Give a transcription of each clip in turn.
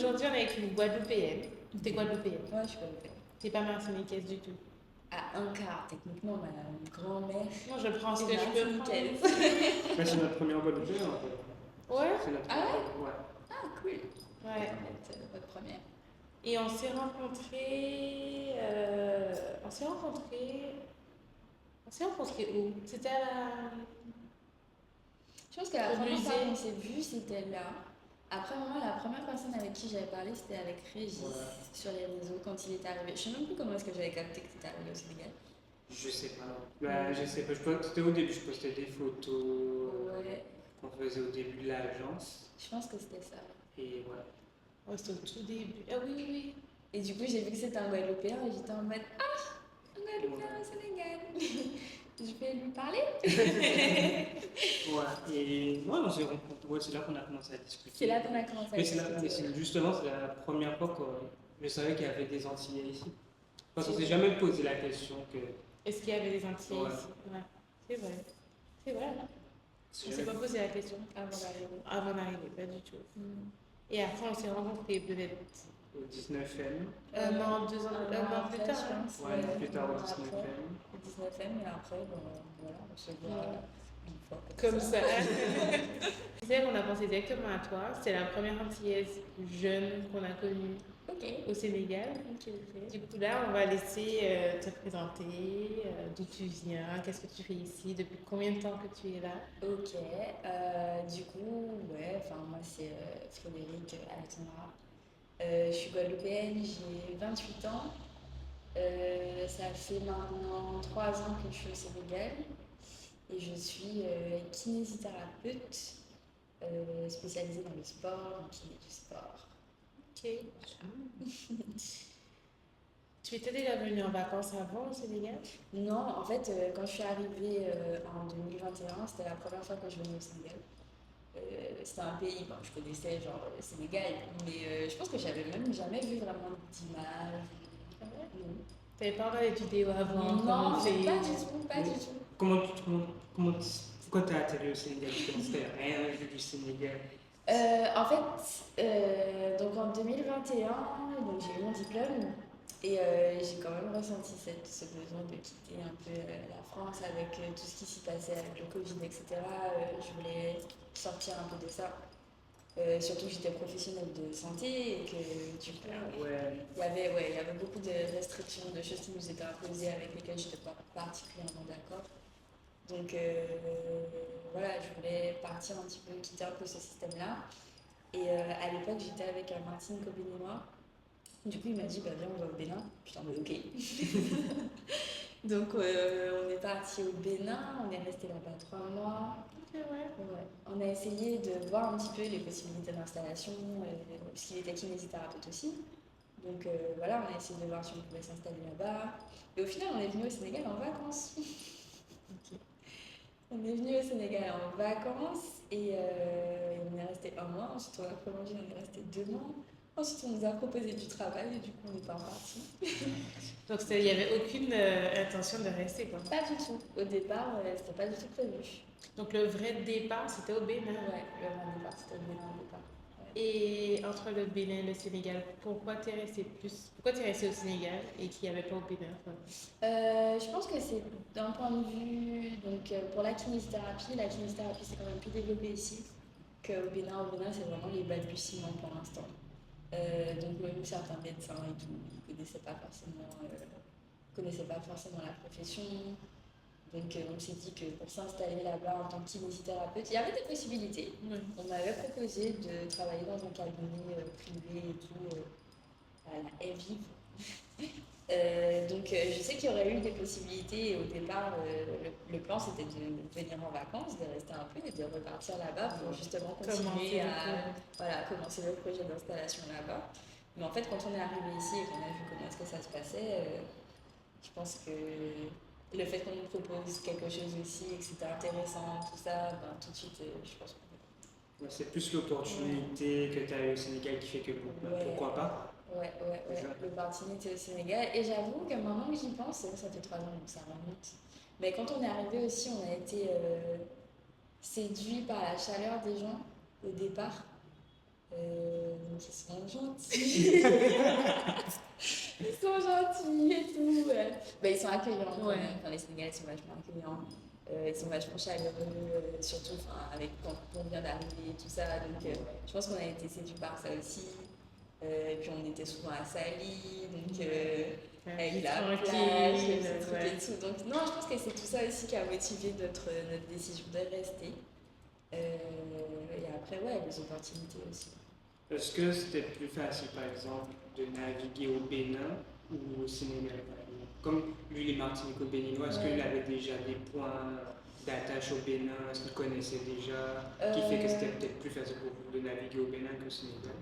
aujourd'hui, on est avec une Guadeloupéenne. T'es Guadeloupéenne. Ouais, je suis Guadeloupéenne. T'es pas martiniquaise du tout. À un quart, techniquement, ma grand-mère Non, je prends ce est que je peux prendre. martiniquaise. Ouais, c'est notre première Guadeloupéenne en fait. Ouais. C'est notre Ah ouais? première, ouais. Ah, cool. Ouais. Vous êtes votre première. Et on s'est rencontrés. On s'est rencontrés où? C'était à la. Je pense que la Au première fois musée. qu'on s'est vu, c'était là. Après, moi, la première personne avec qui j'avais parlé, c'était avec Régis Ouais. sur les réseaux quand il était arrivé. Je sais même plus comment est-ce que j'avais capté que c'était arrivé au Sénégal. Je sais pas, non. Bah, je sais pas. C'était au début, je postais des photos Ouais, qu'on faisait au début de l'agence. je pense que c'était ça. Et voilà. Ouais, c'était au tout début. Ah oui, oui, oui. Et du coup, j'ai vu que c'était un Guadeloupéen et j'étais en mode Ah, un Guadeloupéen au Sénégal. Je vais lui parler. Ouais. Et ouais, on s'est rencontrés. Ouais, c'est là qu'on a commencé à discuter. C'est là qu'on a commencé à Mais c'est là, discuter. justement, c'est la première fois que je savais qu'il y avait des Antillais ici. Parce qu'on C'est s'est jamais posé la question que. Est-ce qu'il y avait des Antillais Ouais. ici? Ouais. C'est vrai. C'est vrai, là. On s'est jamais- pas posé la question Avant d'arriver. avant d'arriver, pas du tout. Mm. Et après, on s'est rencontrés peut-être Au 19M. un an, 2 ans, Un un an an plus après, tard. je Hein. pense. Ouais, plus tard un au an après. 19M. Au 19e, et après, bon, voilà, on se voit une fois Comme ça. C'est vrai qu'on a pensé directement à toi. C'est la première Antillaise jeune qu'on a connue Ok. au Sénégal. Ok, ok. Du coup, là, on va laisser te présenter, d'où tu viens, qu'est-ce que tu fais ici, depuis combien de temps que tu es là. Ok, du coup, ouais, enfin moi c'est Frédéric Alexandra. Je suis guadeloupéenne, j'ai 28 ans. Ça fait maintenant 3 ans que je suis au Sénégal et je suis kinésithérapeute spécialisée dans le sport, en kiné du sport. Ok. Tu étais déjà venue en vacances avant au Sénégal? Non, en fait, quand je suis arrivée en 2021, c'était la première fois que je venais au Sénégal. C'était un pays, bon, je connaissais genre le Sénégal, mais je pense que j'avais même jamais vu vraiment d'image. Ah ouais? Non, T'avais pas regardé de vidéos avant? non, comment mais c'est- pas du tout, pas du tout. Pourquoi t'as atterri au Sénégal? C'était rien vu du Sénégal. En fait, donc en 2021, donc j'ai eu mon diplôme et j'ai quand même ressenti ce besoin de quitter un peu la France avec tout ce qui s'y passait avec le Covid, etc. Je voulais sortir un peu de ça. Surtout que j'étais professionnelle de santé et que du coup, Ouais. il y avait beaucoup de restrictions, de choses qui nous étaient imposées avec lesquelles je n'étais pas particulièrement d'accord. Donc voilà, je voulais partir un petit peu, quitter un peu ce système-là. Et à l'époque, j'étais avec Martine Cobénémois. Du coup, il m'a dit, bah, viens, on va au Bénin. Putain, mais ok. Donc on est parti au Bénin, on est resté là-bas 3 mois. Ok, ouais. Ouais. On a essayé de voir un petit peu les possibilités d'installation, parce qu'il était kinésithérapeute aussi. Donc voilà, on a essayé de voir si on pouvait s'installer là-bas. Et au final, on est venu au Sénégal en vacances. Ok. On est venu au Sénégal en vacances et on est resté 1 mois. Ensuite, on a prolongé, on est resté 2 mois. Ensuite, on nous a proposé du travail et du coup, on est pas reparti. Donc, il n'y avait aucune intention de rester, quoi. Pas du tout. Au départ, c'était pas du tout prévu. Donc, le vrai départ, c'était au Bénin. Ouais, le vrai départ, c'était au Bénin au départ. Et entre le Bénin et le Sénégal, pourquoi t'es resté au Sénégal et qu'il n'y avait pas au Bénin? Enfin, Je pense que c'est d'un point de vue, donc pour la kinésithérapie c'est quand même plus développé ici qu'au Bénin. Au Bénin, c'est vraiment les balbutiements pour l'instant. Donc même certains médecins et tout, ils ne connaissaient pas forcément la profession. Donc on s'est dit que pour s'installer là-bas en tant que kinésithérapeute, il y avait des possibilités. ouais. On m'avait proposé de travailler dans un cabinet privé et tout, à la Evive. Donc je sais qu'il y aurait eu des possibilités et au départ le plan c'était de venir en vacances, de rester un peu et de repartir là-bas pour justement continuer à commencer le projet d'installation là-bas. Mais en fait quand on est arrivé ici et qu'on a vu comment est-ce que ça se passait, je pense que le fait qu'on nous propose quelque chose aussi et que c'était intéressant, tout ça, ben, tout de suite je pense que... Ouais, c'est plus l'opportunité que tu as eu au Sénégal qui fait que pourquoi pas. Ouais, l'opportunité au Sénégal. Et j'avoue que maintenant que j'y pense, ça fait 3 ans, donc ça remonte. Mais quand on est arrivé aussi, on a été séduit par la chaleur des gens au départ. Donc ils sont gentils. Ils sont gentils et tout. Bah, ils sont accueillants quand même. Enfin, les Sénégalais sont vachement accueillants. Ils sont vachement chaleureux, surtout avec quand on vient d'arriver et tout ça. Donc je pense qu'on a été séduits par ça aussi. Et puis on était souvent à Sali, donc avec la plage, le truc et tout. Donc non, je pense que c'est tout ça aussi qui a motivé notre décision de rester. Et après, ouais, les opportunités aussi. Est-ce que c'était plus facile, par exemple, de naviguer au Bénin ou au Sénégal, par exemple? Comme lui, les Martiniquais béninois, est-ce qu'il avait déjà des points d'attache au Bénin? Est-ce qu'il connaissait déjà? Qui fait que c'était peut-être plus facile pour vous de naviguer au Bénin qu'au Sénégal?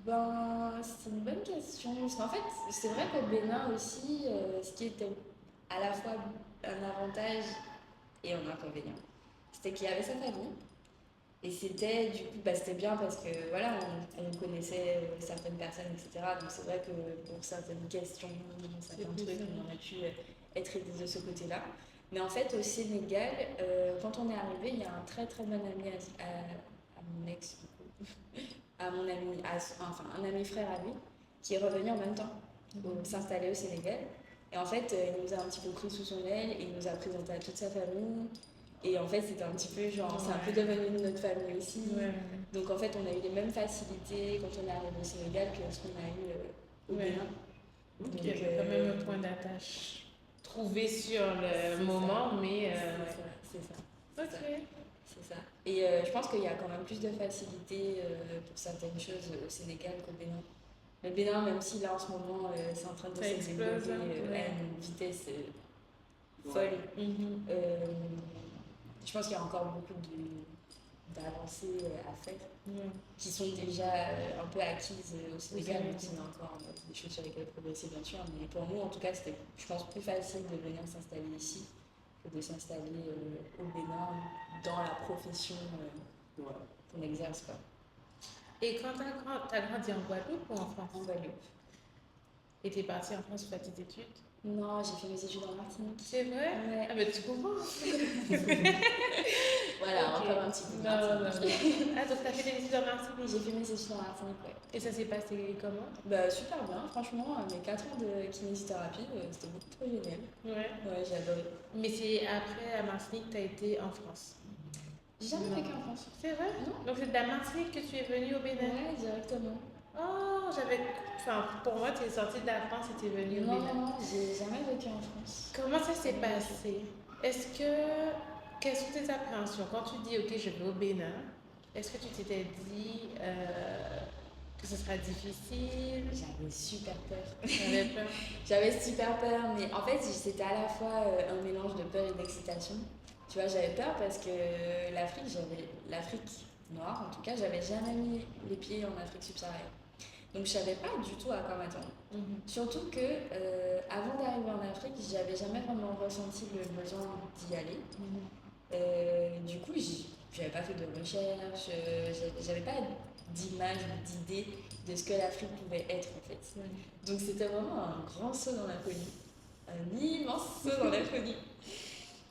Ben, c'est une bonne question. Parce qu'en fait, c'est vrai qu'au Bénin aussi, ce qui était à la fois un avantage et un inconvénient, c'était qu'il y avait sa famille. Et c'était du coup, bah, c'était bien parce que voilà, on connaissait certaines personnes, etc. Donc c'est vrai que pour certaines questions, certains trucs, on aurait pu être aidés de ce côté-là. Mais en fait, au Sénégal, quand on est arrivé, il y a un très très bon ami à mon ex, du coup, à mon ami, enfin un ami frère à lui, qui est revenu en même temps s'installer au Sénégal. Et en fait, il nous a un petit peu pris sous son aile et il nous a présenté à toute sa famille. Et en fait, c'était un petit peu genre, c'est un peu devenu notre famille aussi. Donc en fait, on a eu les mêmes facilités quand on est arrivé au Sénégal que ce qu'on a eu au Bénin. Donc il y avait quand même un point d'attache trouvé sur le moment, mais... C'est ça. Ok. C'est ça. Et je pense qu'il y a quand même plus de facilité pour certaines choses au Sénégal qu'au Bénin. Le Bénin, même si là en ce moment c'est en train de se développer à une vitesse folle, je pense qu'il y a encore beaucoup d'avancées à faire qui sont déjà un peu acquises au Sénégal, même s'il y a encore des choses sur lesquelles progresser, bien sûr. Mais pour nous, en tout cas, c'était, je pense, plus facile de venir s'installer ici que de s'installer au Bénin dans la profession qu'on exerce. Quoi. Et quand t'as grandi en Guadeloupe ou en France? En Guadeloupe. Et t'es partie en France pour faire tes études? Non, j'ai fait mes études en Martinique. C'est vrai? Ouais. Ah, mais tu comprends? Voilà, encore un petit peu de Martinique. Ah, donc t'as fait des études en Martinique? J'ai fait mes études en Martinique, ouais. Et ça s'est passé comment? Bah, super bien, franchement, mes 4 ans de kinésithérapie, c'était beaucoup trop génial. Ouais, j'ai adoré. Mais c'est après à Martinique que t'as été en France? J'ai jamais vécu en France. C'est vrai? Non. Donc c'est de la Martinique que tu es venue au Bénin? Ouais, directement. Oh, enfin, pour moi, tu es sortie de la France et tu es venue au Bénin. Non, j'ai jamais vécu en France. Comment ça s'est passé? Quelles sont tes appréhensions? Quand tu dis, ok, je vais au Bénin, est-ce que tu t'étais dit que ce sera difficile? J'avais super peur. J'avais peur. J'avais super peur, mais en fait, c'était à la fois un mélange de peur et d'excitation. Tu vois, j'avais peur parce que l'Afrique noire, en tout cas, j'avais jamais mis les pieds en Afrique subsaharienne. Donc, je savais pas du tout à quoi m'attendre. Surtout que, avant d'arriver en Afrique, j'avais jamais vraiment ressenti le besoin d'y aller. Du coup, j'avais pas fait de recherche, j'avais pas d'image ou d'idée de ce que l'Afrique pouvait être en fait. Donc, c'était vraiment un grand saut dans l'inconnu. Un immense saut dans l'inconnu.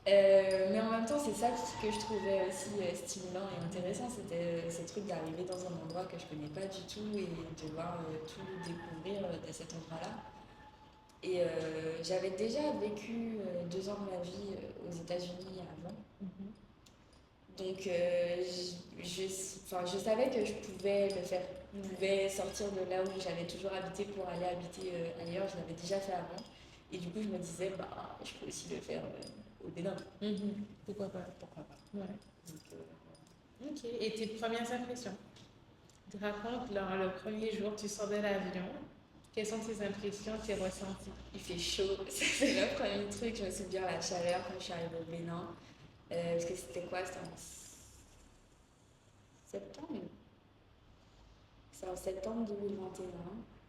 Mais en même temps, c'est ça que je trouvais aussi stimulant et intéressant, c'était ce truc d'arriver dans un endroit que je connais pas du tout et de voir tout découvrir de cet endroit-là. Et j'avais déjà vécu 2 ans de ma vie aux États-Unis avant. Donc je savais que je pouvais le faire. Je pouvais sortir de là où j'avais toujours habité pour aller habiter ailleurs, je l'avais déjà fait avant. Et du coup, je me disais, bah, je peux aussi le faire au Bénin. Pourquoi pas? Ouais. Donc, ok. Et tes premières impressions? Tu racontes, le premier jour, tu sors de l'avion. Quelles sont tes impressions, tes ressentis? Il fait chaud, c'est le premier truc. Je me souviens la chaleur quand je suis arrivée au Bénin. Parce que c'était quoi? C'était en septembre? C'est en septembre 2021.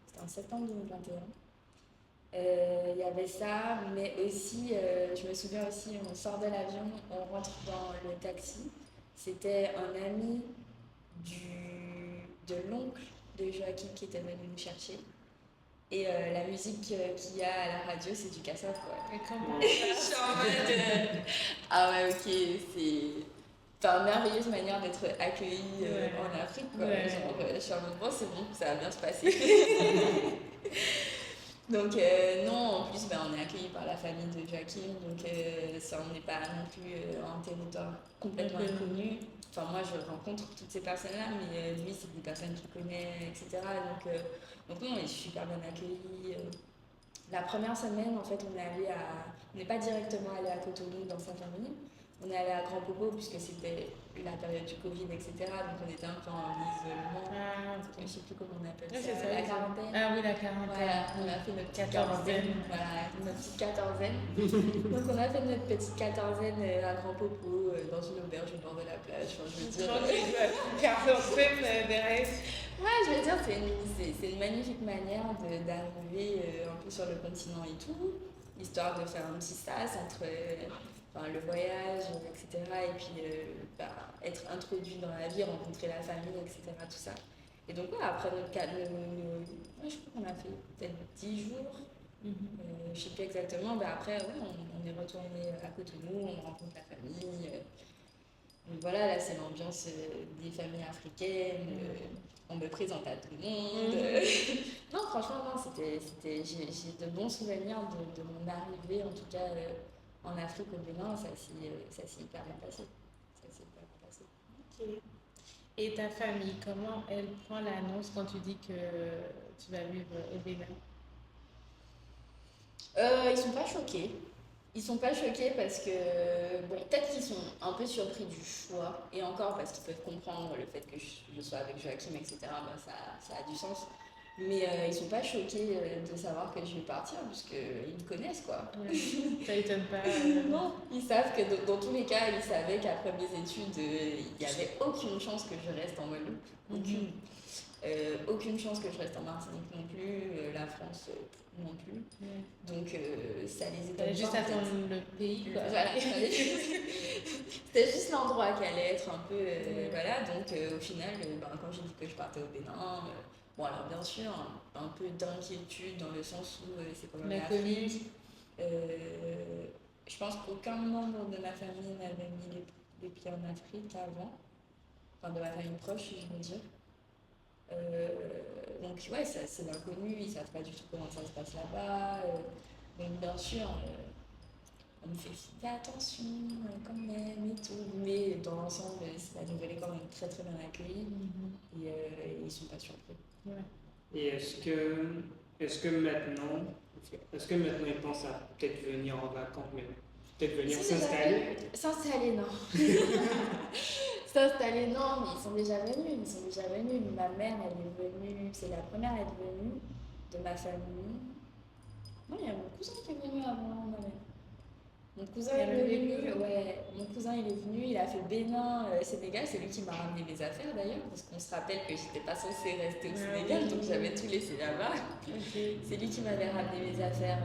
C'était en septembre 2021. Il y avait ça, mais aussi, je me souviens aussi, on sort de l'avion, on rentre dans le taxi. C'était un ami de l'oncle de Joachim qui était venu nous chercher. Et la musique qu'il y a à la radio, c'est du Kassav, quoi. Et comment ah ouais, ok, merveilleuse manière d'être accueillie en Afrique, quoi. Genre, je suis en mode, bon, c'est bon, ça va bien se passer. Donc non, en plus on est accueillis par la famille de Joachim, donc ça, on n'est pas non plus un territoire complètement inconnu. Enfin moi je rencontre toutes ces personnes-là, mais lui c'est des personnes qu'il connaît, etc. Donc non, il est super bien accueilli. La première semaine en fait on n'est pas directement allé à Cotonou dans sa famille. On est allé à Grand Popo puisque c'était la période du Covid, etc. Donc on était un peu en isolement. Je ne sais plus comment on appelle ça. La quarantaine. Ah oui, la quarantaine. Voilà, on a fait notre petite quatorzaine. Voilà, notre petite quatorzaine. Donc on a fait notre petite quatorzaine à Grand Popo dans une auberge au bord de la plage. Enfin, je veux dire. Quatorzaine des rêves. Ouais, je veux dire, c'est une magnifique manière d'arriver un peu sur le continent et tout, histoire de faire un petit sas entre. Le voyage, etc. Et puis être introduit dans la vie, rencontrer la famille, etc. Tout ça. Et donc, après notre cas, je crois qu'on a fait peut-être 10 jours. Je ne sais plus exactement. Après, on est retourné à Cotonou, on rencontre la famille. Donc voilà, là, c'est l'ambiance des familles africaines. On me présente à tout le monde. Non, franchement, non, j'ai de bons souvenirs de mon arrivée, en tout cas. En Afrique, au Bénin, ça s'est hyper bien passé. Ok. Et ta famille, comment elle prend l'annonce quand tu dis que tu vas vivre au Bénin? Ils sont pas choqués. Ils sont pas choqués parce que, peut-être qu'ils sont un peu surpris du choix. Et encore parce qu'ils peuvent comprendre le fait que je sois avec Joachim, etc. Ça a du sens. Mais ils sont pas choqués de savoir que je vais partir, puisqu'ils me connaissent, quoi. Ça étonne pas. Non, ils savent que dans tous les cas, ils savaient qu'après mes études, il n'y avait aucune chance que je reste en Guadeloupe. Aucune. Aucune chance que je reste en Martinique non plus, la France non plus. Donc ça les étonne pas. Juste attendre le pays, quoi. Voilà, c'était juste l'endroit qui allait être un peu. Voilà, donc au final, quand j'ai dit que je partais au Bénin. Alors bien sûr, un peu d'inquiétude dans le sens où c'est quand même l'Afrique. Je pense qu'aucun membre de ma famille n'avait mis les pieds en Afrique avant. Enfin, de ma famille proche, je veux dire. Donc ouais, c'est l'inconnu, ils ne savent pas du tout comment ça se passe là-bas. Donc bien sûr, on me fait faire attention quand même et tout. Mais dans l'ensemble, la nouvelle école est très très bien accueillie et ils ne sont pas surpris. Ouais. Et est-ce que maintenant ils pensent à peut-être venir en vacances, mais peut-être venir s'installer? S'installer, non. S'installer, non, mais ils sont déjà venus. Ma mère, elle est venue, c'est la première à être venue de ma famille. Non, il y a mon cousin qui est venu avant ma mère. Mon cousin il est venu, il a fait Bénin, Sénégal, c'est lui qui m'a ramené mes affaires d'ailleurs, parce qu'on se rappelle que j'étais pas censée rester au Sénégal, donc j'avais tout laissé là-bas. C'est lui qui m'avait ramené mes affaires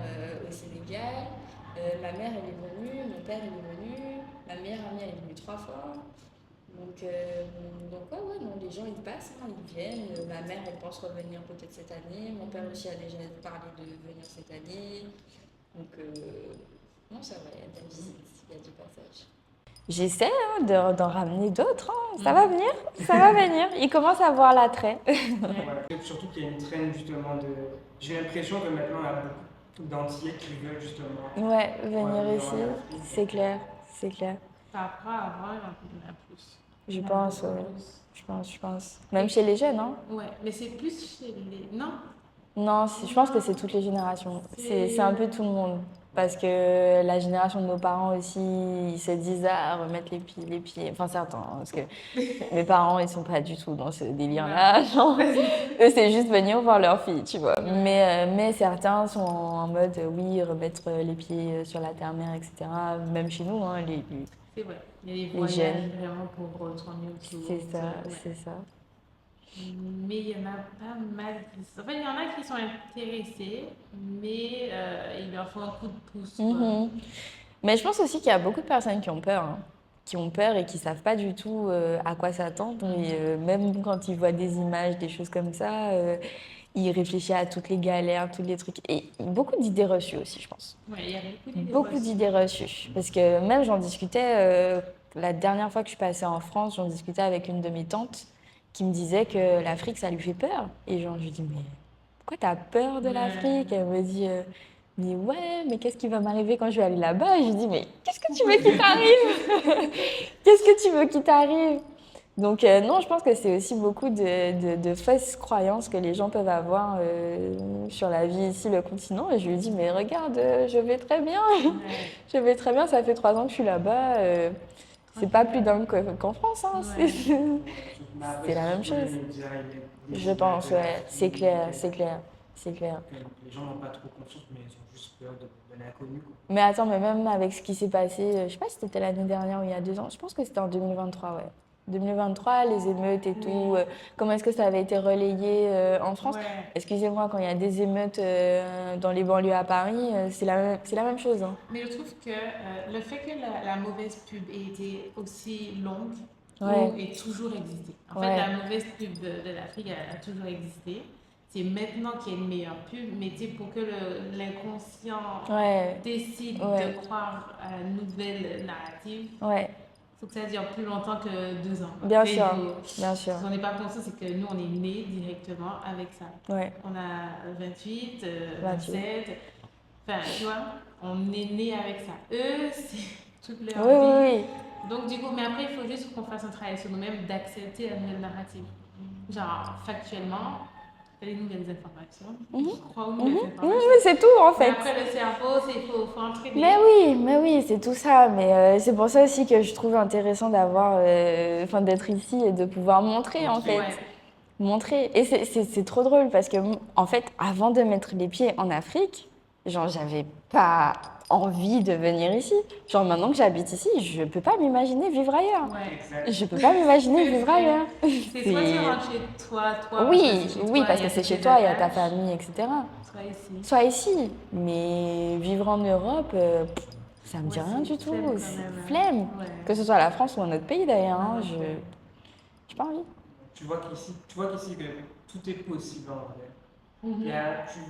au Sénégal. Ma mère elle est venue, mon père il est venu, ma meilleure amie elle est venue 3 fois. Donc non, les gens ils passent, ils viennent. Ma mère elle pense revenir peut-être cette année, mon père aussi a déjà parlé de venir cette année. Donc non, ça va, il y a de la visite, il y a du passage. J'essaie d'en ramener d'autres, ça va venir, ils commencent à voir l'attrait. Surtout qu'il y a une traîne justement de... J'ai l'impression que maintenant il y a beaucoup d'Antillais qui veulent justement... Ouais, venir ici, c'est clair. Après, avant, il y en a plus. Je pense. Même chez les jeunes, hein? Ouais, mais c'est plus chez les... Non? Non, je pense que c'est toutes les générations. C'est un peu tout le monde. Parce que la génération de nos parents aussi, ils se disent remettre les pieds. Enfin, certains, parce que mes parents, ils sont pas du tout dans ce délire-là. Genre, eux, c'est juste venir voir leur fille, tu vois. Mais certains sont en mode, oui, remettre les pieds sur la terre-mère, etc. Même chez nous, hein, c'est vrai. Il y a des voyages vraiment pour retourner autour. C'est ça. Mais il y en a pas mal. En fait, il y en a qui sont intéressés, mais il leur faut un coup de pouce. Mais je pense aussi qu'il y a beaucoup de personnes qui ont peur. Et qui ne savent pas du tout à quoi s'attendre. Et même quand ils voient des images, des choses comme ça, ils réfléchissent à toutes les galères, tous les trucs. Et beaucoup d'idées reçues aussi, je pense. Ouais, il y a beaucoup d'idées reçues. Parce que même j'en discutais la dernière fois que je suis passée en France, j'en discutais avec une de mes tantes qui me disait que l'Afrique, ça lui fait peur. Et genre, je lui dis, mais pourquoi t'as peur de l'Afrique? Elle me dit, mais ouais, mais qu'est-ce qui va m'arriver quand je vais aller là-bas? Et je lui dis, mais qu'est-ce que tu veux qu'il t'arrive? Qu'est-ce que tu veux qu'il t'arrive? Donc non, je pense que c'est aussi beaucoup de fausses croyances que les gens peuvent avoir sur la vie ici, le continent. Et je lui dis, mais regarde, je vais très bien. Je vais très bien, ça fait 3 ans que je suis là-bas. C'est pas plus dingue qu'en France, hein. C'est la même chose. Je pense, ouais, c'est clair, c'est clair, c'est clair. Les gens n'ont pas trop confiance, mais ils ont juste peur de l'inconnu. Mais attends, mais même avec ce qui s'est passé, je sais pas si c'était l'année dernière ou il y a 2 ans, je pense que c'était en 2023, ouais. 2023, les émeutes et tout, comment est-ce que ça avait été relayé en France? Excusez-moi, quand il y a des émeutes dans les banlieues à Paris, c'est la même chose, hein. Mais je trouve que le fait que la mauvaise pub ait été aussi longue ait toujours existé. En fait, la mauvaise pub de l'Afrique a toujours existé. C'est maintenant qu'il y a une meilleure pub, mais pour que l'inconscient décide de croire à la nouvelle narrative, il faut que ça dure plus longtemps que 2 ans. Bien sûr, bien sûr. Ce qu'on n'est pas conscient, c'est que nous, on est nés directement avec ça. Ouais. On a 28, 27. Enfin, tu vois, on est nés avec ça. Eux, c'est toute leur vie. Donc, du coup, mais après, il faut juste qu'on fasse un travail sur nous-mêmes d'accepter la nouvelle narrative. Genre, factuellement, les nouvelles informations. Crois aux nouvelles informations. C'est tout, en fait. Mais après, le cerveau, il faut entraîner. Mais oui, c'est tout ça. Mais c'est pour ça aussi que je trouve intéressant d'être ici et de pouvoir montrer, en fait. Montrer. Et c'est trop drôle parce que, en fait, avant de mettre les pieds en Afrique, genre, j'avais pas envie de venir ici. Genre, maintenant que j'habite ici, je peux pas m'imaginer vivre ailleurs. Je peux pas m'imaginer vivre ailleurs. C'est soit tu rentres chez toi, parce que c'est chez toi, il y a ta famille, etc. Soit ici. Mais vivre en Europe, ça me dit rien du tout. C'est flemme. Que ce soit la France ou un autre pays d'ailleurs. J'ai pas envie. Tu vois qu'ici, tout est possible en vrai.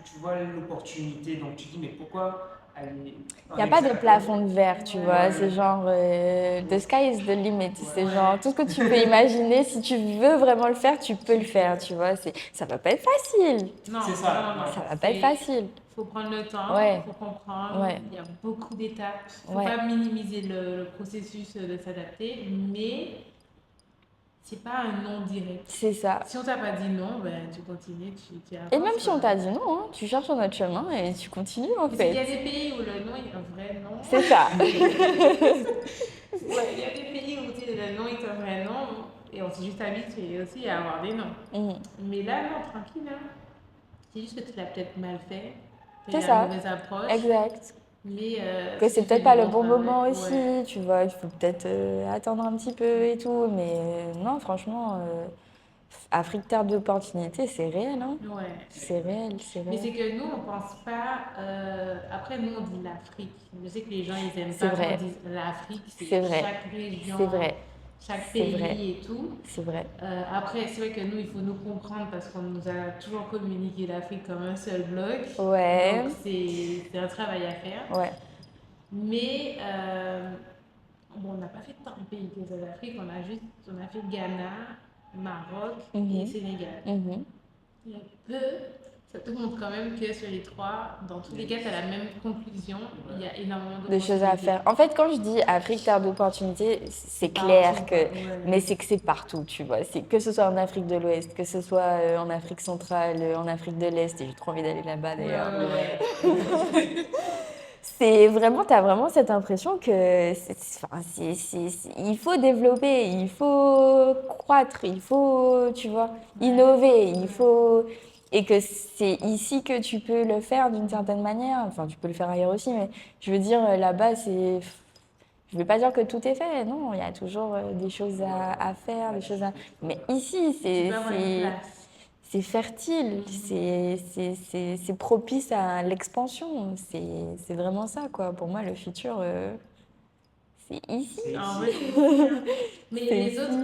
Tu vois l'opportunité, donc tu dis, mais pourquoi aller. Il n'y a pas de plafond de verre, tu vois. C'est genre, the sky is the limit. C'est genre, tout ce que tu peux imaginer, si tu veux vraiment le faire, tu peux le faire, tu vois. Ça va pas être facile. Non, c'est ça. Ça va pas être facile. Il faut prendre le temps, il faut comprendre. Il y a beaucoup d'étapes. Il ne faut pas minimiser le processus de s'adapter, mais c'est pas un non direct. C'est ça. Si on t'a pas dit non, ben, tu continues, tu avances. Et même si on t'a dit non, hein, tu cherches un autre chemin et tu continues en fait. Il y a des pays où le non est un vrai non. C'est ça. Il y a des pays où le non est un vrai non et on s'est juste habitué aussi à avoir des noms. Mais là, non, tranquille. Hein. C'est juste que tu l'as peut-être mal fait. C'est ça. Une mauvaise approche. Exact. Mais que c'est peut-être pas le bon moment aussi, tu vois, il faut peut-être attendre un petit peu et tout, mais non, franchement, Afrique, terre d'opportunités, c'est réel, hein. C'est réel, c'est réel. Mais c'est que nous, on pense pas, après nous, on dit l'Afrique. Je sais que les gens, ils aiment pas qu'on dise l'Afrique, c'est chaque région. C'est vrai. Chaque pays et tout. C'est vrai. Après, c'est vrai que nous, il faut nous comprendre parce qu'on nous a toujours communiqué l'Afrique comme un seul bloc. Ouais. Donc, c'est un travail à faire. Ouais. Mais, bon, on n'a pas fait tant de pays que l'Afrique. On a fait Ghana, Maroc et Sénégal. Il y a peu. Ça te montre quand même que sur les 3, dans tous les cas, tu as la même conclusion. Il y a énormément de choses à faire. En fait, quand je dis Afrique, terre d'opportunités, c'est clair que. Mais c'est que c'est partout, tu vois. C'est que ce soit en Afrique de l'Ouest, que ce soit en Afrique centrale, en Afrique de l'Est, et j'ai trop envie d'aller là-bas d'ailleurs. C'est vraiment, tu as vraiment cette impression que il faut développer, il faut croître, il faut, tu vois, innover, il faut. Et que c'est ici que tu peux le faire d'une certaine manière. Enfin, tu peux le faire ailleurs aussi, mais je veux dire, là-bas, c'est. Je ne veux pas dire que tout est fait, non, il y a toujours des choses à faire, des choses à. Mais ici, c'est fertile, c'est propice à l'expansion. C'est vraiment ça, quoi. Pour moi, le futur, c'est ici. Mais les autres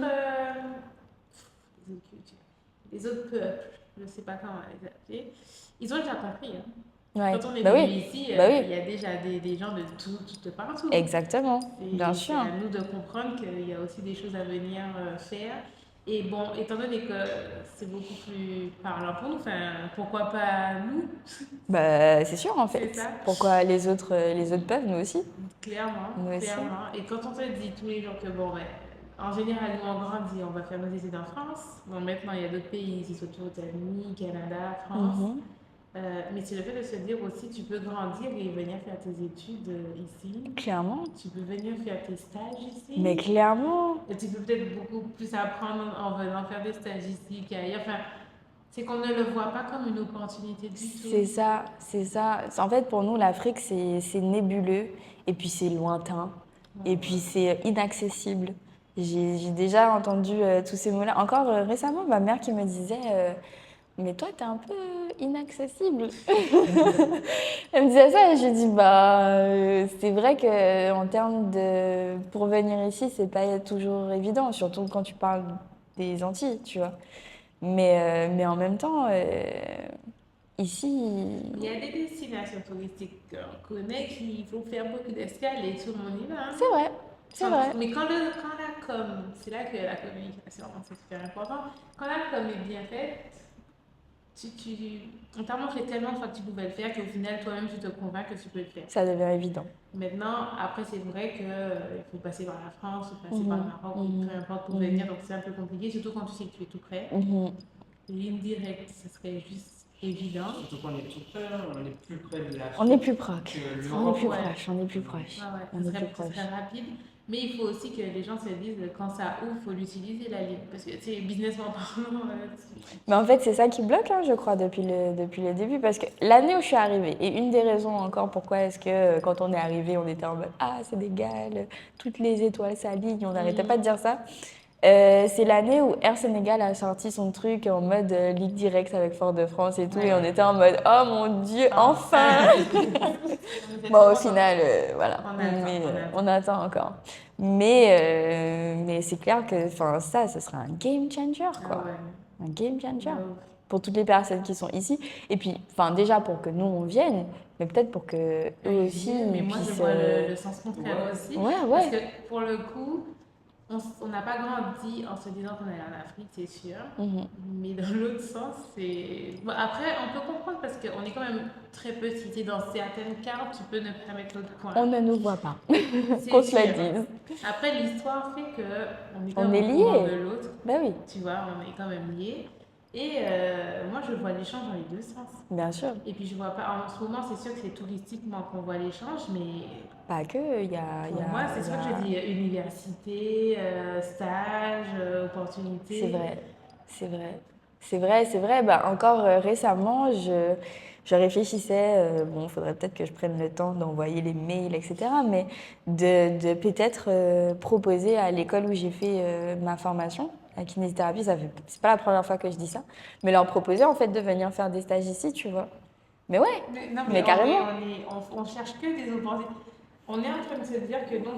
peuples, je ne sais pas comment les appeler, ils ont déjà compris. Hein. Ouais. Quand on est Bah venu oui. ici, Bah oui. il y a déjà des gens de partout. Exactement, Et bien c'est sûr. à nous de comprendre qu'il y a aussi des choses à venir faire. Et bon, étant donné que c'est beaucoup plus parlant pour nous, enfin, pourquoi pas nous? Bah, c'est sûr en C'est fait. ça, Pourquoi les autres peuvent, nous aussi. clairement, Nous aussi. clairement. Et quand on te dit tous les jours que, bon, ben, en général, nous, on grandit, on va faire nos études en France. Bon, maintenant, il y a d'autres pays, ici, surtout États-Unis, Canada, France. Mhm. Mais c'est le fait de se dire aussi, tu peux grandir et venir faire tes études ici. Clairement. Tu peux venir faire tes stages ici. Mais clairement. Et tu peux peut-être beaucoup plus apprendre en venant faire des stages ici qu'ailleurs. Enfin, c'est qu'on ne le voit pas comme une opportunité du tout. C'est ça, c'est ça. En fait, pour nous, l'Afrique, c'est nébuleux, et puis c'est lointain, et puis c'est inaccessible. J'ai déjà entendu tous ces mots-là. Encore récemment, ma mère qui me disait mais toi, t'es un peu inaccessible. Elle me disait ça, et j'ai dit bah, c'est vrai qu'en termes de. Pour venir ici, c'est pas toujours évident, surtout quand tu parles des Antilles, tu vois. Mais en même temps. Ici, Il y a des destinations touristiques qu'on connaît qu'il faut faire beaucoup d'escales et tout le monde y va. c'est vrai, c'est vrai. Mais quand la com, c'est là que la communication, c'est super important. Quand la com est bien faite, on t'a montré tellement de fois que tu pouvais le faire qu'au final, toi-même, tu te convaincs que tu peux le faire. Ça devient évident. Maintenant, après, c'est vrai qu'il faut passer par la France, ou passer par le Maroc, ou peu importe pour venir, donc c'est un peu compliqué, surtout quand tu sais que tu es tout près. Ligne directe, ce serait juste évident. Surtout qu'on est tout près, on est plus près de l'Afrique. On est plus proche. que On est l'Europe. plus proche, on est plus proche. Ah ouais, On est plus ce proche. serait rapide. Mais il faut aussi que les gens se disent quand ça ouvre, il faut l'utiliser la ligne. Parce que, tu sais, businessment parlant. Mais en fait, c'est ça qui bloque, hein, je crois, depuis le début. Parce que l'année où je suis arrivée, et une des raisons encore pourquoi est-ce que quand on est arrivé, on était en mode ah, c'est d'égal, toutes les étoiles s'alignent, on n'arrêtait pas de dire ça. C'est l'année où Air Sénégal a sorti son truc en mode ligue directe avec Fort-de-France et tout, et on était en mode oh mon Dieu, enfin. Bon, au final, voilà. On attend encore. Mais c'est clair que ça, ce sera un game changer, quoi. Ah ouais. Un game changer. Pour toutes les personnes qui sont ici. Et puis, déjà pour que nous, on vienne, mais peut-être pour que eux aussi. Mais moi, je vois le sens contraire aussi. Ouais. Parce que pour le coup, on n'a pas grandi en se disant qu'on allait en Afrique, c'est sûr. Mais dans l'autre sens, c'est. Bon, après, on peut comprendre parce qu'on est quand même très petit. Dans certaines cartes, tu peux ne pas mettre l'autre coin. On ne nous voit pas. Qu'on se le dise. Après, l'histoire fait qu'on est quand on même est liés. au courant de l'autre. Ben oui. Tu vois, on est quand même liés. Et moi, je vois l'échange dans les deux sens. Bien sûr. Et puis, je vois pas. En ce moment, c'est sûr que c'est touristiquement qu'on voit l'échange, mais. Pas que, il y a. Moi, c'est sûr que je dis université, stage, opportunité. C'est vrai. Bah, encore récemment, je réfléchissais, il faudrait peut-être que je prenne le temps d'envoyer les mails, etc. Mais de peut-être proposer à l'école où j'ai fait ma formation, la kinésithérapie, c'est pas la première fois que je dis ça, mais leur proposer en fait de venir faire des stages ici, tu vois. Mais ouais, mais carrément. On cherche que des opportunités. On est en train de se dire que non,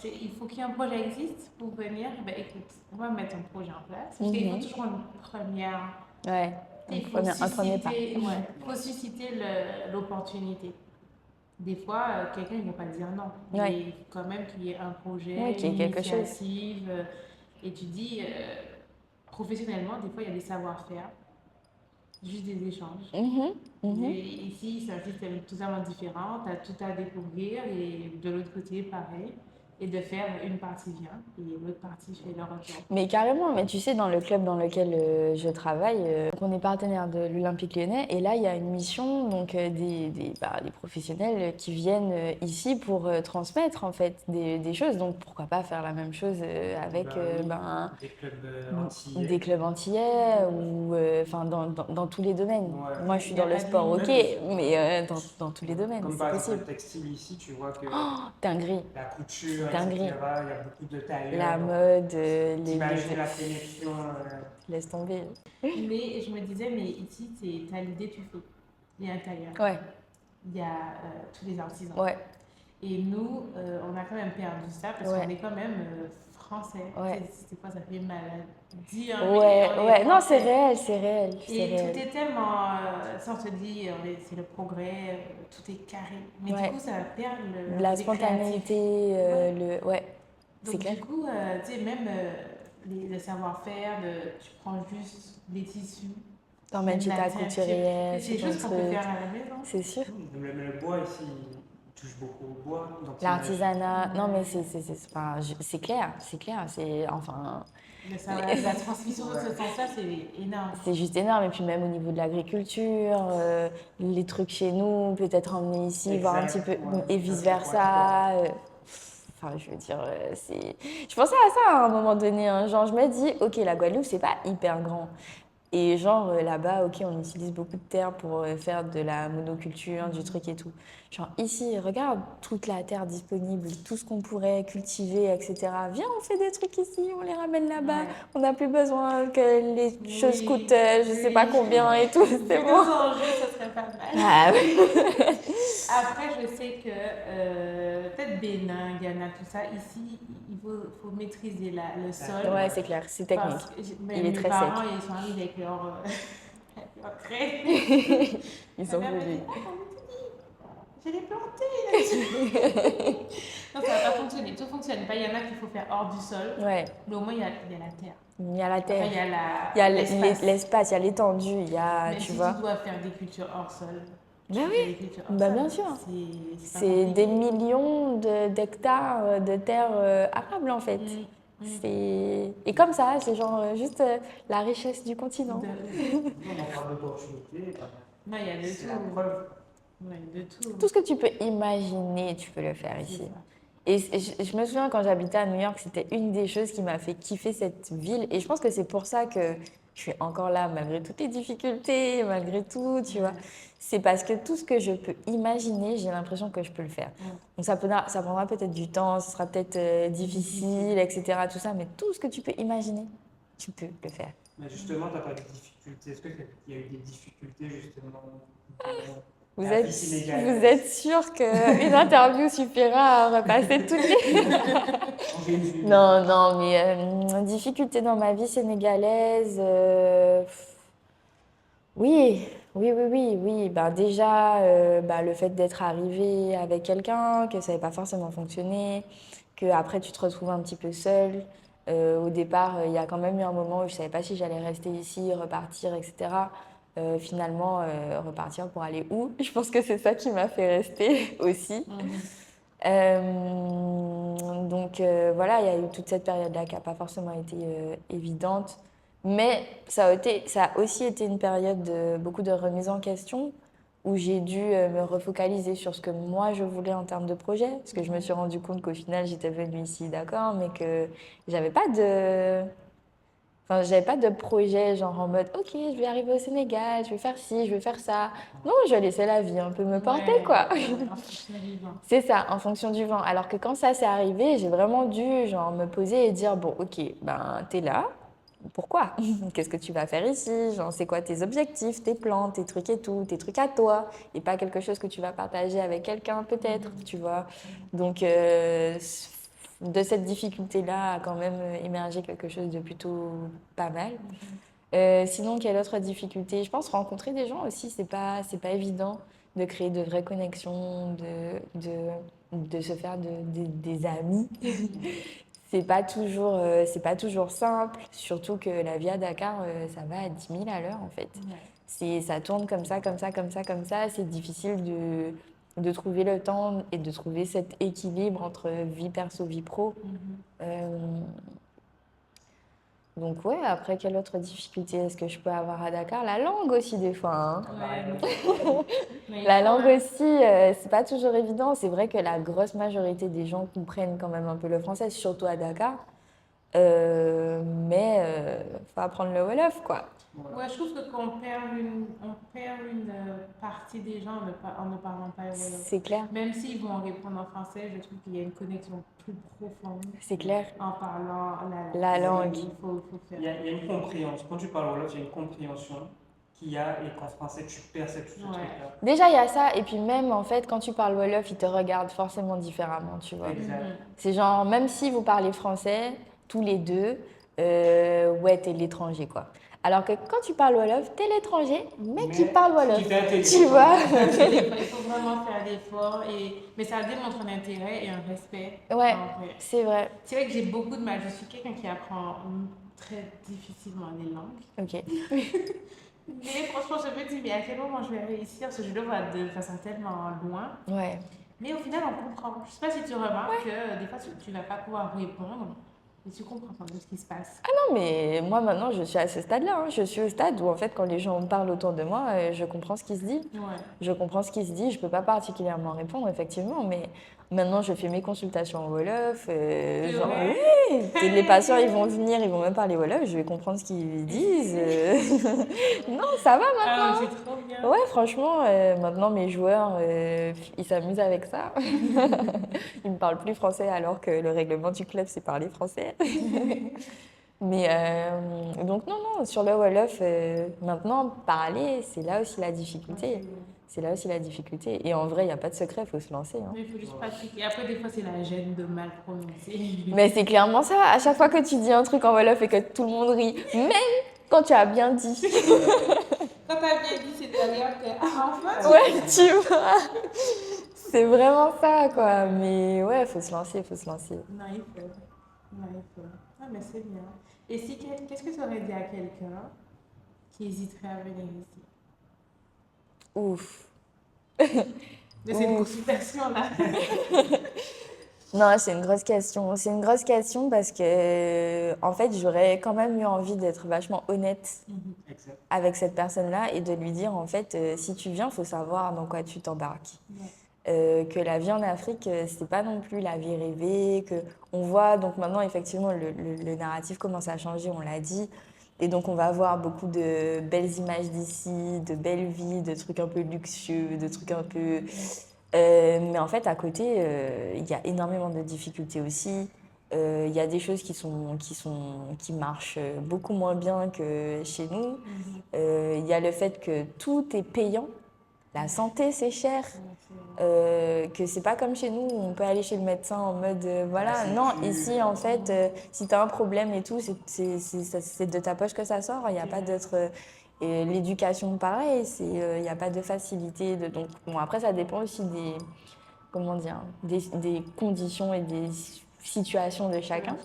il faut qu'il y ait un projet existe pour venir. Ben écoute, on va mettre un projet en place. Parce qu'il faut toujours une première. Ouais, un premier pas. Il faut susciter l'opportunité. Des fois, quelqu'un ne va pas dire non. Mais il faut quand même qu'il y ait un projet, qu'il y ait quelque chose. Et tu dis, professionnellement, des fois, il y a des savoir-faire. Juste des échanges. Et ici, c'est un système totalement différent. Tu as tout à découvrir et de l'autre côté, pareil. Et de faire une partie vient et l'autre partie fait leur retour. Mais carrément, mais tu sais, dans le club dans lequel je travaille, on est partenaire de l'Olympique Lyonnais et là, il y a une mission, donc des professionnels qui viennent ici pour transmettre en fait des choses. Donc pourquoi pas faire la même chose avec des clubs antillais ou dans tous les domaines. Ouais. Moi, je suis dans le sport, ok, mais dans tous les domaines, comme c'est par exemple possible. le textile ici, tu vois que Dinguerie. la couture, Dinguerie. etc., il y a beaucoup de tailleurs. La mode, t'imagines la sélection. Laisse tomber. Mais je me disais, mais ici, tu as l'idée, tu fais. Il y a un tailleur. Ouais. Il y a tous les artisans. Ouais. Et nous, on a quand même perdu ça parce qu'on est quand même français. Ouais. C'est quoi, ça fait maladie. Ouais. Non, c'est réel. Et tout est tellement ça, on se dit, c'est le progrès, tout est carré. Mais Ouais. du coup, ça perd La le créatif. spontanéité, ouais, c'est Donc, clair. du coup, tu sais, même le savoir-faire, tu prends juste des tissus, T'emmènes chez la ta teinture. couturière, C'est des chez ton choses qu'on peut truc. faire à la maison. C'est sûr. Mais le bois ici, il touche beaucoup au bois. Donc L'artisanat, non mais enfin, c'est clair, enfin, La transmission de ce sens-là, c'est énorme. c'est juste énorme. Et puis même au niveau de l'agriculture, les trucs chez nous, peut-être emmener ici, voir un petit peu, ouais, et vice-versa. Enfin, je veux dire, je pensais à ça à un moment donné, hein. Genre, je me dis, ok, la Guadeloupe, c'est pas hyper grand. Et genre, là-bas, ok, on utilise beaucoup de terre pour faire de la monoculture, du truc et tout. Genre, ici, regarde toute la terre disponible, tout ce qu'on pourrait cultiver, etc. Viens, on fait des trucs ici, on les ramène là-bas. Ouais. On n'a plus besoin que les choses Oui, coûtent je sais pas oui. combien et tout, c'est Fais bon. nos enjeux, ça serait pas mal. Ah oui. Après, je sais que peut-être Bénin, Ghana, tout ça, ici, il faut maîtriser le sol. Ouais, c'est clair, c'est technique. Parce que Il est mes très parents, sec. ils sont arrivés avec leur craie. Ils Ma sont mère me dit, venus. ah, je l'ai planté là-dessus. Non, ça va pas fonctionner. Tout fonctionne pas. Il y en a qu'il faut faire hors du sol. Ouais, Mais au moins, il y a la terre. il y a la Enfin, terre, il y a il y a l'espace. l'espace, il y a l'étendue, il y a, Même tu si vois. tu dois faire des cultures hors sol. Bah tu oui. fais des cultures hors Bah, sol. bien sûr. C'est pas C'est des compliqué. millions d'hectares de terres arables en fait. Et comme ça, c'est genre juste la richesse du continent. on parle d'opportunités. Non, il y a de C'est la tout. preuve. Ouais, de tout. Tout ce que tu peux imaginer, tu peux le faire C'est ici. ça. Et je me souviens quand j'habitais à New York, c'était une des choses qui m'a fait kiffer cette ville. Et je pense que c'est pour ça que je suis encore là, malgré toutes les difficultés, malgré tout, tu vois. C'est parce que tout ce que je peux imaginer, j'ai l'impression que je peux le faire. Donc ça prendra peut-être du temps, ce sera peut-être difficile, etc. Tout ça, mais tout ce que tu peux imaginer, tu peux le faire. Mais justement, tu n'as pas de difficultés. Est-ce qu'il y a eu des difficultés justement Vous la êtes, vie sénégalaise? vous êtes sûr qu'une interview suffira à repasser toutes les... En résumé. Non, mais difficulté dans ma vie sénégalaise, oui. Ben déjà, le fait d'être arrivé avec quelqu'un, que ça n'avait pas forcément fonctionné, que après tu te retrouves un petit peu seule. Au départ, il y a quand même eu un moment où je savais pas si j'allais rester ici, repartir, etc. Finalement, repartir pour aller où? Je pense que c'est ça qui m'a fait rester aussi. Donc voilà, il y a eu toute cette période-là qui n'a pas forcément été évidente. Mais ça a aussi été une période de beaucoup de remise en question où j'ai dû me refocaliser sur ce que moi je voulais en termes de projet. Parce que je me suis rendu compte qu'au final, j'étais venue ici, d'accord, mais que j'avais pas de projet genre en mode ok, je vais arriver au Sénégal, je vais faire ci, je vais faire ça. Non, je laissais la vie un peu me porter quoi. En fonction du vent. C'est ça, en fonction du vent. Alors que quand ça s'est arrivé, j'ai vraiment dû genre me poser et dire bon, ok, ben t'es là. Pourquoi? Qu'est-ce que tu vas faire ici? Genre, c'est quoi tes objectifs, tes plans, tes trucs et tout, tes trucs à toi, et pas quelque chose que tu vas partager avec quelqu'un peut-être, tu vois. Donc, de cette difficulté-là a quand même émergé quelque chose de plutôt pas mal. Sinon, quelle autre difficulté? Je pense rencontrer des gens aussi, c'est pas évident de créer de vraies connexions, de se faire des amis. C'est pas toujours simple, surtout que la vie à Dakar, ça va à 10 000 à l'heure en fait. Ça tourne comme ça. C'est difficile de trouver le temps et de trouver cet équilibre entre vie perso, vie pro. Donc ouais, après, quelle autre difficulté est-ce que je peux avoir à Dakar? La langue aussi des fois, hein. La langue aussi, c'est pas toujours évident. C'est vrai que la grosse majorité des gens comprennent quand même un peu le français, surtout à Dakar. Mais faut apprendre le Wolof, quoi. Ouais, je trouve que qu'on perd une partie des gens en ne parlant pas le Wolof. C'est clair, Même s'ils vont répondre en français, je trouve qu'il y a une connexion plus profonde c'est clair. en parlant La langue. Il faut faire. Il y a une compréhension. Quand tu parles Wolof, il y a une compréhension qu'il y a et qu'en français, tu perçois tout ce truc-là. Déjà, il y a ça. Et puis même, en fait, quand tu parles Wolof, ils te regardent forcément différemment, tu vois. Exact. C'est genre, même si vous parlez français, tous les deux, ouais, t'es l'étranger, quoi. Alors que quand tu parles Wolof, t'es l'étranger, mais qui parle Wolof. Tu vois? Il faut vraiment faire l'effort, mais ça démontre un intérêt et un respect. Ouais, c'est vrai. C'est vrai que j'ai beaucoup de mal. Je suis quelqu'un qui apprend très difficilement les langues. Ok. Mais franchement, je me dis, mais à quel moment je vais réussir? Parce que je le vois de façon tellement loin. Ouais. Mais au final, on comprend. Je sais pas si tu remarques que des fois, tu vas pas pouvoir répondre, mais tu comprends quand même ce qui se passe. Ah non, mais moi maintenant, je suis à ce stade-là. Hein. Je suis au stade où en fait, quand les gens parlent autour de moi, je comprends ce qui se dit. Ouais. Je comprends ce qui se dit. Je peux pas particulièrement répondre, effectivement, mais maintenant, je fais mes consultations en Wolof. Genre, oui, les patients, ils vont venir, ils vont même parler Wolof. Je vais comprendre ce qu'ils disent. Non, ça va maintenant. Ah, c'est trop bien. Ouais, franchement, maintenant, mes joueurs, ils s'amusent avec ça. Ils me parlent plus français alors que le règlement du club, c'est parler français. Mais donc non, sur le Wolof, maintenant, parler, c'est là aussi la difficulté. C'est là aussi la difficulté. Et en vrai, il n'y a pas de secret, il faut se lancer. Hein. Mais il faut juste pratiquer. Après, des fois, c'est la gêne de mal prononcer. Mais c'est clairement ça. À chaque fois que tu dis un truc en Wolof et que tout le monde rit, même quand tu as bien dit. Quand tu as bien dit, c'est derrière que enfin. Ouais, tu vois. C'est vraiment ça, quoi. Mais ouais, il faut se lancer, il faut se lancer. Non, il faut. Non, il faut. Ah, mais c'est bien. Et si, qu'est-ce que tu aurais dit à quelqu'un qui hésiterait à venir ici? Ouf. De cette consultation-là. Non, c'est une grosse question. C'est une grosse question parce que, en fait, j'aurais quand même eu envie d'être vachement honnête avec cette personne-là et de lui dire, en fait, si tu viens, il faut savoir dans quoi tu t'embarques. Que la vie en Afrique, c'est pas non plus la vie rêvée, que on voit, donc maintenant, effectivement, le narratif commence à changer, on l'a dit. Et donc, on va avoir beaucoup de belles images d'ici, de belles vies, de trucs un peu luxueux, de trucs un peu... mais en fait, à côté, il y a énormément de difficultés aussi. Il y a des choses qui marchent beaucoup moins bien que chez nous. Il y a le fait que tout est payant. La santé, c'est cher. Que c'est pas comme chez nous où on peut aller chez le médecin en mode voilà. Non, ici, en fait, si tu as un problème et tout, c'est de ta poche que ça sort. Il n'y a pas d'autre. Et l'éducation, pareil, il n'y a pas de facilité. Donc, bon, après, ça dépend aussi comment dire, des conditions et des situations de chacun.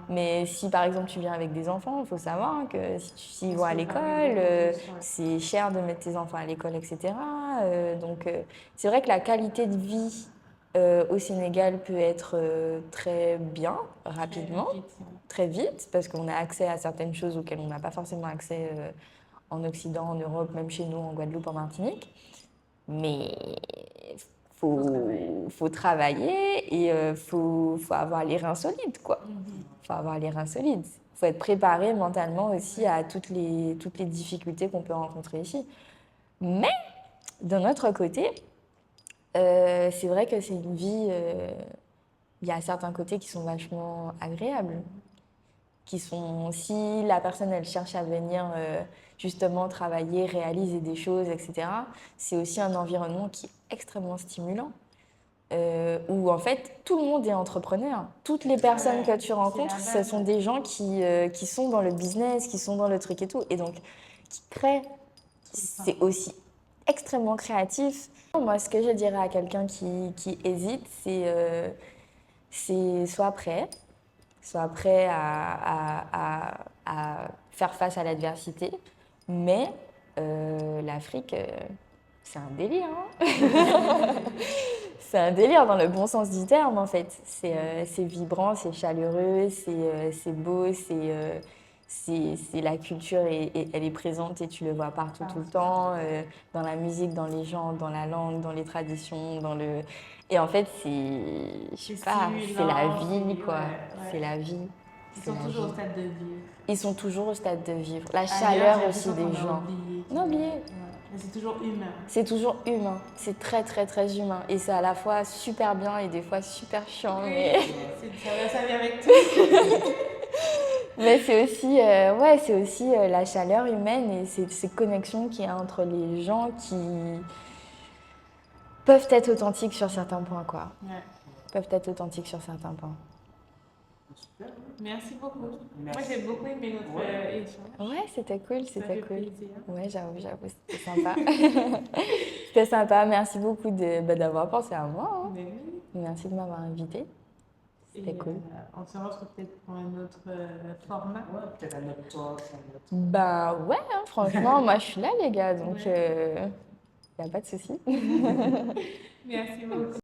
Mais si, par exemple, tu viens avec des enfants, il faut savoir que s'ils vont à l'école, c'est cher de mettre tes enfants à l'école, etc. Donc, c'est vrai que la qualité de vie au Sénégal peut être très bien, rapidement, très vite, parce qu'on a accès à certaines choses auxquelles on n'a pas forcément accès en Occident, en Europe, même chez nous, en Guadeloupe, en Martinique. Mais faut travailler et faut avoir les reins solides, quoi. Faut avoir les reins solides. Faut être préparé mentalement aussi à toutes les difficultés qu'on peut rencontrer ici. Mais, d'un autre côté, c'est vrai que c'est une vie... Il y a certains côtés qui sont vachement agréables. Qui sont, si la personne elle cherche à venir justement travailler, réaliser des choses, etc., c'est aussi un environnement qui est extrêmement stimulant. Où en fait tout le monde est entrepreneur. Toutes les personnes que tu rencontres, ce sont des gens qui sont dans le business, qui sont dans le truc et tout, et donc qui créent. C'est aussi extrêmement créatif. Moi, ce que je dirais à quelqu'un qui hésite, c'est soit prêt à faire face à l'adversité, mais l'Afrique, c'est un délire. Hein. C'est un délire dans le bon sens du terme, en fait. C'est vibrant, c'est chaleureux, c'est beau, c'est la culture et elle est présente et tu le vois partout tout le temps, dans la musique, dans les gens, dans la langue, dans les traditions, Et en fait, c'est la vie, quoi. C'est la vie. Ils sont toujours au stade de vivre. Ils sont toujours au stade de vivre. La chaleur aussi des gens. Non, oublié. Mais c'est toujours humain. C'est toujours humain. C'est très, très, très humain. Et c'est à la fois super bien et des fois super chiant. Oui, mais... ça vient avec tout. Mais c'est aussi la chaleur humaine et ces connexions qu'il y a entre les gens qui peuvent être authentiques sur certains points, quoi. Ouais. Peuvent être authentiques sur certains points. Super. Merci beaucoup. Merci. Moi, j'ai beaucoup aimé notre échange. Ouais, c'était cool, Ça c'était fait cool. plaisir. Ouais, j'avoue, c'était sympa. C'était sympa. Merci beaucoup d'avoir pensé à moi, hein. Mais oui. Merci de m'avoir invitée. C'était cool. On se retrouve peut-être pour un autre format. Ouais, peut-être un autre talk, un autre... Ben ouais, hein, franchement, moi je suis là, les gars, donc il n'y a pas de souci. Merci beaucoup.